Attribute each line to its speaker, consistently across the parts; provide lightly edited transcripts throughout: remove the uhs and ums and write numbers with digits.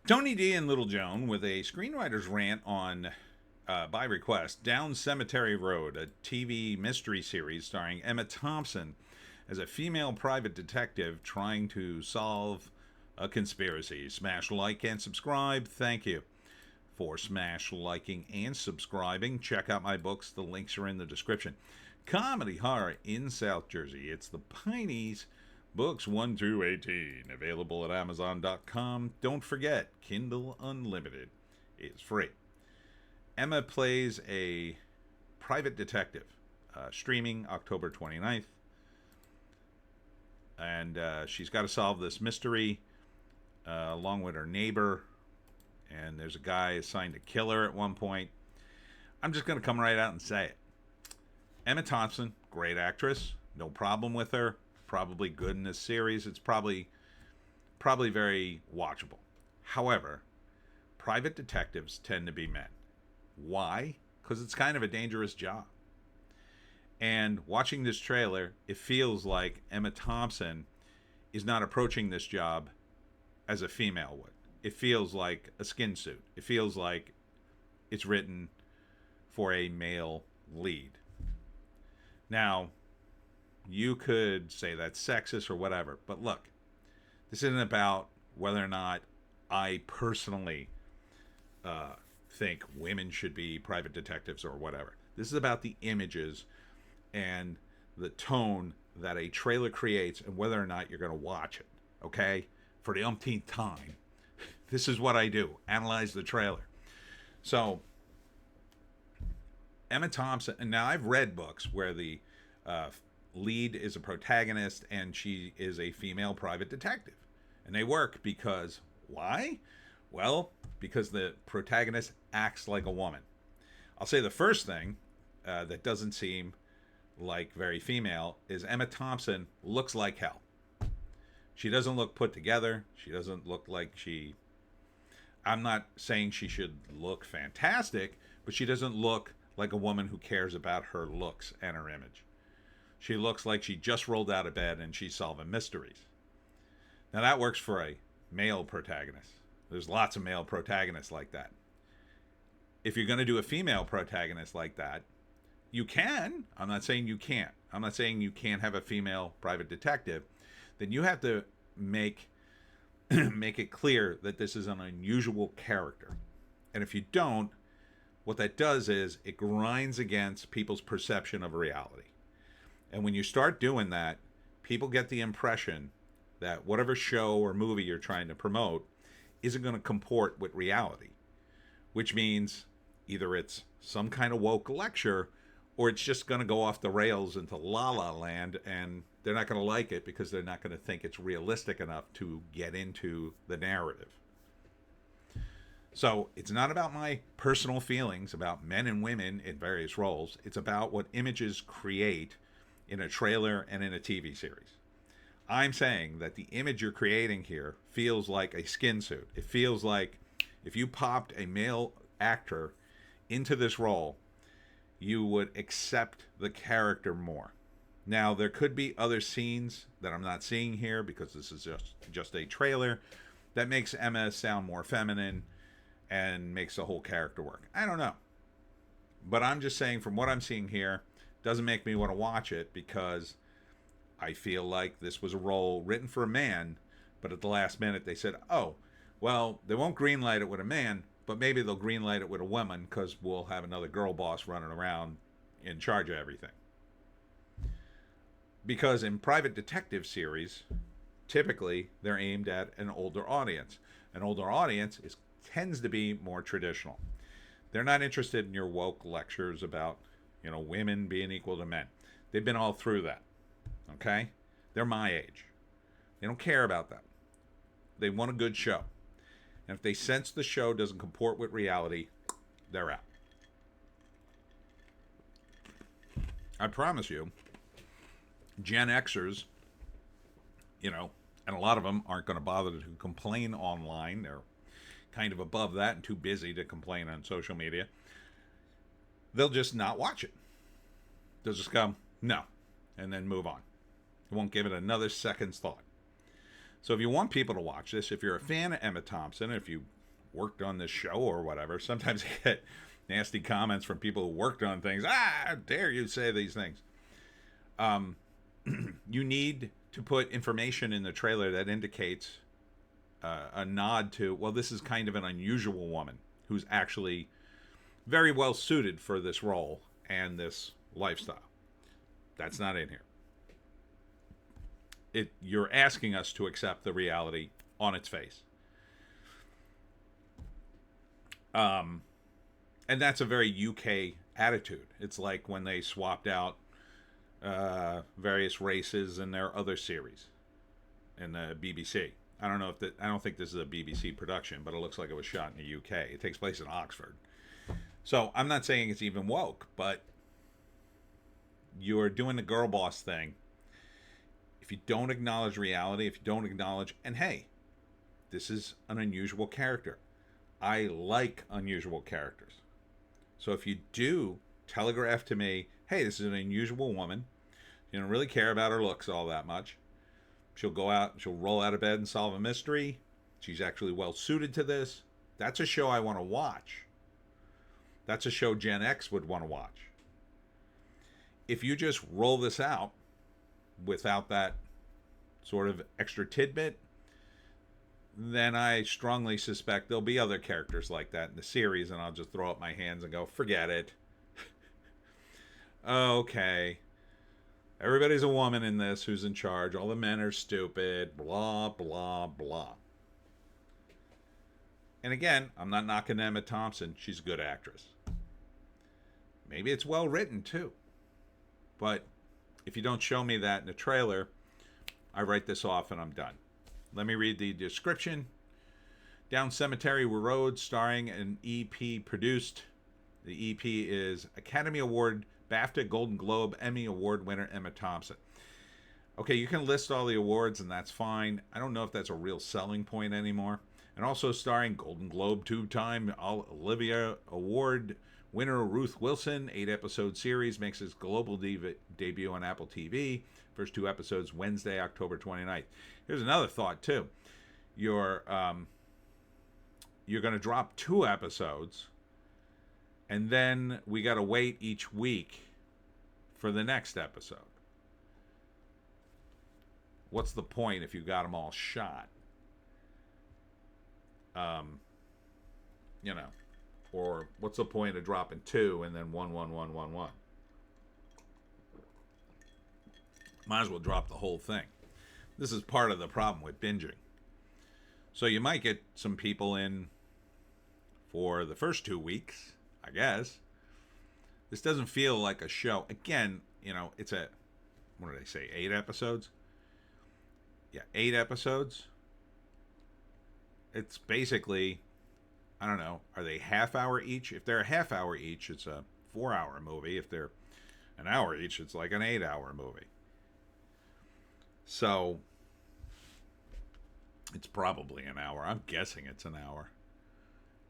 Speaker 1: Tony D and Little Joan with a screenwriter's rant on, by request, Down Cemetery Road, a TV mystery series starring Emma Thompson as a female private detective trying to solve a conspiracy. Smash like and subscribe. Thank you for smash liking and subscribing. Check out my books. The links are in the description. Comedy horror in South Jersey. It's the Pineys. Books 1 through 18, available at Amazon.com. Don't forget, Kindle Unlimited is free. Emma plays a private detective, streaming October 29th. And she's got to solve this mystery along with her neighbor. And there's a guy assigned to kill her at one point. I'm just going to come right out and say it. Emma Thompson, great actress. No problem with her. Probably good in this series. It's probably very watchable. However, private detectives tend to be men. Why? Because it's kind of a dangerous job. And watching this trailer, it feels like Emma Thompson is not approaching this job as a female would. It feels like a skin suit. It feels like it's written for a male lead. Now, you could say that's sexist or whatever, but look, this isn't about whether or not I personally think women should be private detectives or whatever. This is about the images and the tone that a trailer creates and whether or not you're going to watch it, okay? For the umpteenth time, this is what I do, analyze the trailer. So, Emma Thompson, and now I've read books where the lead is a protagonist and she is a female private detective. And they work because, why? Well, because the protagonist acts like a woman. I'll say the first thing that doesn't seem like very female is Emma Thompson looks like hell. She doesn't look put together. She doesn't look like I'm not saying she should look fantastic, but she doesn't look like a woman who cares about her looks and her image. She looks like she just rolled out of bed and she's solving mysteries. Now that works for a male protagonist. There's lots of male protagonists like that. If you're going to do a female protagonist like that, you can. I'm not saying you can't. I'm not saying you can't have a female private detective. Then you have to make it clear that this is an unusual character. And if you don't, what that does is it grinds against people's perception of reality. And when you start doing that, people get the impression that whatever show or movie you're trying to promote isn't going to comport with reality, which means either it's some kind of woke lecture or it's just going to go off the rails into la la land, and they're not going to like it because they're not going to think it's realistic enough to get into the narrative. So it's not about my personal feelings about men and women in various roles. It's about what images create in a trailer and in a TV series. I'm saying that the image you're creating here feels like a skin suit. It feels like if you popped a male actor into this role, you would accept the character more. Now, there could be other scenes that I'm not seeing here because this is just a trailer that makes Emma sound more feminine and makes the whole character work. I don't know. But I'm just saying from what I'm seeing here, doesn't make me want to watch it because I feel like this was a role written for a man, but at the last minute they said, oh, well, they won't greenlight it with a man, but maybe they'll greenlight it with a woman because we'll have another girl boss running around in charge of everything. Because in private detective series, typically they're aimed at an older audience. An older audience tends to be more traditional. They're not interested in your woke lectures about, women being equal to men. They've been all through that. Okay? They're my age. They don't care about that. They want a good show. And if they sense the show doesn't comport with reality, they're out. I promise you, Gen Xers, and a lot of them aren't going to bother to complain online. They're kind of above that and too busy to complain on social media. They'll just not watch it. They'll just go, no, and then move on. They won't give it another second's thought. So if you want people to watch this, if you're a fan of Emma Thompson, if you worked on this show or whatever. Sometimes I get nasty comments from people who worked on things. How dare you say these things? You need to put information in the trailer that indicates a nod to, well, this is kind of an unusual woman who's actually very well suited for this role and this lifestyle. That's not in here. You're asking us to accept the reality on its face. And that's a very UK attitude. It's like when they swapped out various races in their other series in the BBC. I don't think this is a BBC production, but it looks like it was shot in the UK. It takes place in Oxford. So I'm not saying it's even woke, but you're doing the girl boss thing. If you don't acknowledge reality, if you don't acknowledge, and hey, this is an unusual character. I like unusual characters. So if you do telegraph to me, hey, this is an unusual woman, you don't really care about her looks all that much. She'll roll out of bed and solve a mystery. She's actually well suited to this. That's a show I want to watch. That's a show Gen X would want to watch. If you just roll this out without that sort of extra tidbit, then I strongly suspect there'll be other characters like that in the series, and I'll just throw up my hands and go, forget it. Okay. Everybody's a woman in this who's in charge. All the men are stupid. Blah, blah, blah. And again, I'm not knocking Emma Thompson. She's a good actress. Maybe it's well written, too. But if you don't show me that in the trailer, I write this off and I'm done. Let me read the description. Down Cemetery Road, starring an EP produced. The EP is Academy Award, BAFTA, Golden Globe, Emmy Award winner Emma Thompson. Okay, you can list all the awards and that's fine. I don't know if that's a real selling point anymore. And also starring Golden Globe two-time Olivia Award winner Ruth Wilson. 8-episode series, makes its global debut on Apple TV. First 2 episodes Wednesday, October 29th. Here's another thought too. You're going to drop 2 episodes, and then we got to wait each week for the next episode. What's the point if you got them all shot? Or what's the point of dropping 2 and then 1, 1, 1, 1, 1? Might as well drop the whole thing. This is part of the problem with binging. So you might get some people in for the first 2 weeks, I guess. This doesn't feel like a show. Again, it's what did I say, 8 episodes? Yeah, 8 episodes. It's basically, I don't know, are they half hour each? If they're a half hour each, it's a 4-hour movie. If they're an hour each, it's like an 8-hour movie. So it's probably an hour. I'm guessing it's an hour.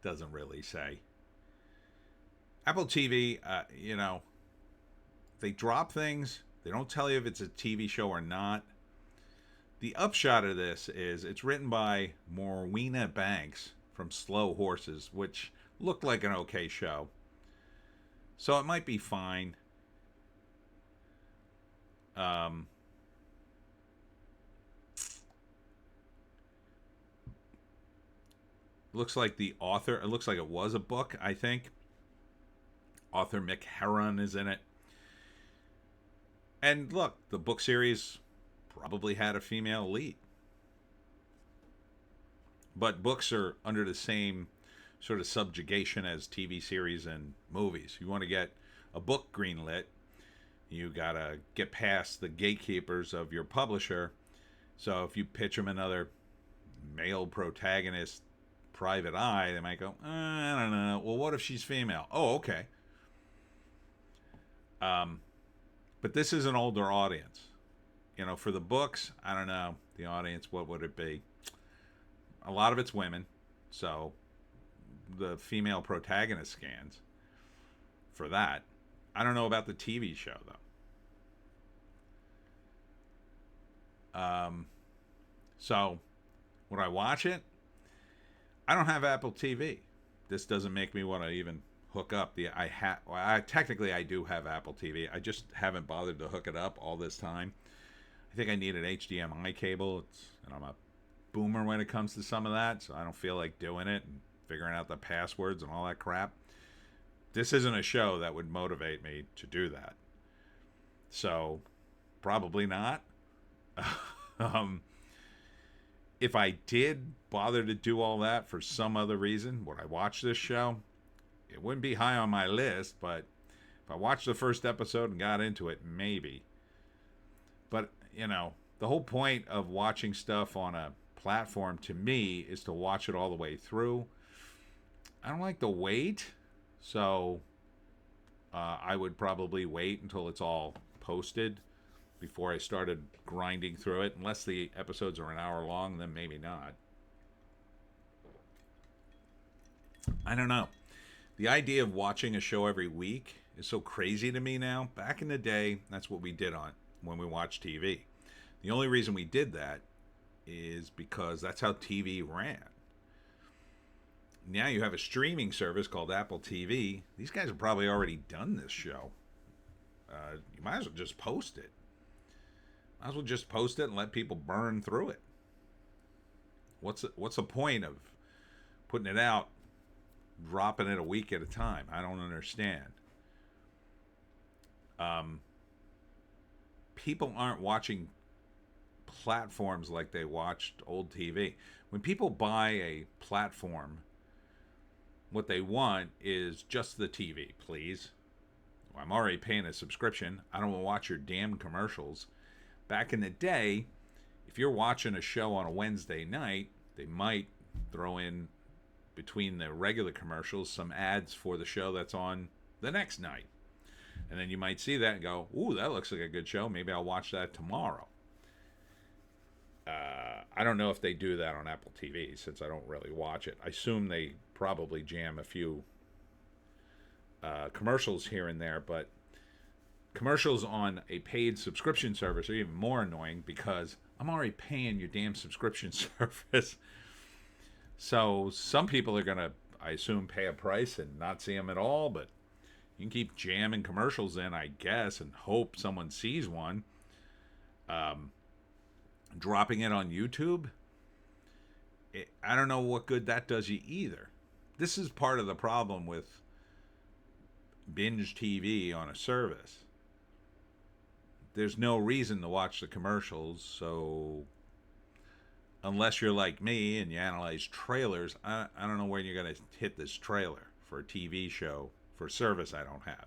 Speaker 1: Doesn't really say. Apple TV, they drop things. They don't tell you if it's a TV show or not. The upshot of this is it's written by Morwenna Banks from Slow Horses, which looked like an okay show. So it might be fine. Looks like the author, it looks like it was a book, I think. Author Mick Herron is in it. And look, the book series probably had a female lead. But books are under the same sort of subjugation as TV series and movies. You want to get a book greenlit, you got to get past the gatekeepers of your publisher. So if you pitch them another male protagonist, private eye, they might go, I don't know. Well, what if she's female? Oh, okay. But this is an older audience. For the books, I don't know. The audience, what would it be? A lot of it's women. So the female protagonist scans for that. I don't know about the TV show, though. So would I watch it? I don't have Apple TV. This doesn't make me want to even hook up the technically I do have Apple TV. I just haven't bothered to hook it up all this time. I think I need an HDMI cable. And I'm a boomer when it comes to some of that, so I don't feel like doing it and figuring out the passwords and all that crap. This isn't a show that would motivate me to do that. So, probably not. If I did bother to do all that for some other reason, would I watch this show? It wouldn't be high on my list, but if I watched the first episode and got into it, maybe. But, the whole point of watching stuff on a platform to me is to watch it all the way through. I don't like to wait, so I would probably wait until it's all posted before I started grinding through it. Unless the episodes are an hour long, then maybe not. I don't know. The idea of watching a show every week is so crazy to me now. Back in the day, that's what we did on when we watched TV. The only reason we did that is because that's how TV ran. Now you have a streaming service called Apple TV. These guys have probably already done this show. You might as well just post it. Might as well just post it and let people burn through it. What's the point of putting it out, dropping it a week at a time? I don't understand. People aren't watching platforms like they watched old TV. When people buy a platform, what they want is just the TV, please. Well, I'm already paying a subscription. I don't want to watch your damn commercials. Back in the day, if you're watching a show on a Wednesday night, they might throw in between the regular commercials some ads for the show that's on the next night. And then you might see that and go, ooh, that looks like a good show. Maybe I'll watch that tomorrow. I don't know if they do that on Apple TV since I don't really watch it. I assume they probably jam a few commercials here and there, but commercials on a paid subscription service are even more annoying because I'm already paying your damn subscription service. So some people are going to, I assume, pay a price and not see them at all, but you can keep jamming commercials in, I guess, and hope someone sees one. Dropping it on YouTube, I don't know what good that does you either. This is part of the problem with binge TV on a service. There's no reason to watch the commercials, so unless you're like me and you analyze trailers, I don't know where you're going to hit this trailer for a TV show for a service I don't have.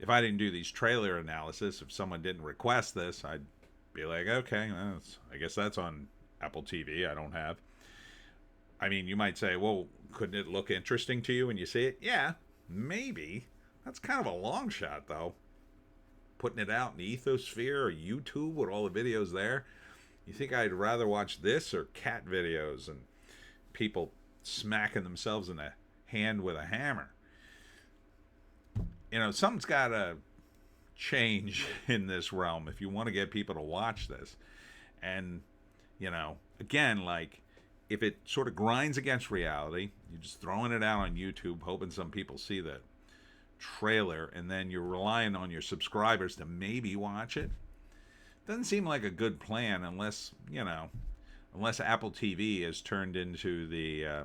Speaker 1: If I didn't do these trailer analysis, if someone didn't request this, I'd be like, okay, I guess that's on Apple TV I don't have. I mean, you might say, well, couldn't it look interesting to you when you see it? Yeah, maybe. That's kind of a long shot, though. Putting it out in the ethosphere or YouTube with all the videos there. You think I'd rather watch this or cat videos and people smacking themselves in the hand with a hammer? Something's got to change in this realm if you want to get people to watch this. And, again, like, if it sort of grinds against reality, you're just throwing it out on YouTube, hoping some people see the trailer, and then you're relying on your subscribers to maybe watch it. Doesn't seem like a good plan unless Apple TV is turned into the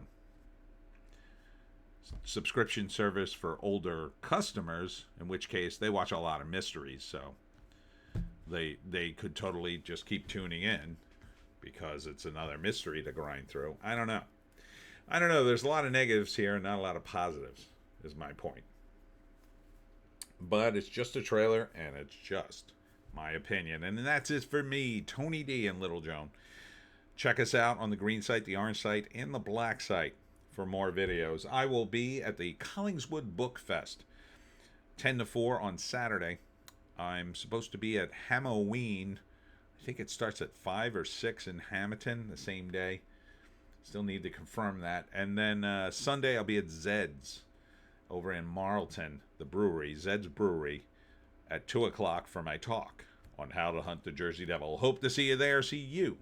Speaker 1: subscription service for older customers, in which case they watch a lot of mysteries, so they could totally just keep tuning in because it's another mystery to grind through. I don't know. There's a lot of negatives here and not a lot of positives, is my point. But it's just a trailer, and it's just my opinion. And that's it for me, Tony D and Little Joan. Check us out on the green site, the orange site, and the black site for more videos. I will be at the Collingswood Book Fest, 10 to 4 on Saturday. I'm supposed to be at Halloween. I think it starts at 5 or 6 in Hamilton the same day. Still need to confirm that. And then Sunday I'll be at Zed's over in Marlton, the brewery, Zed's Brewery, at 2 o'clock for my talk on how to hunt the Jersey Devil. Hope to see you there. See you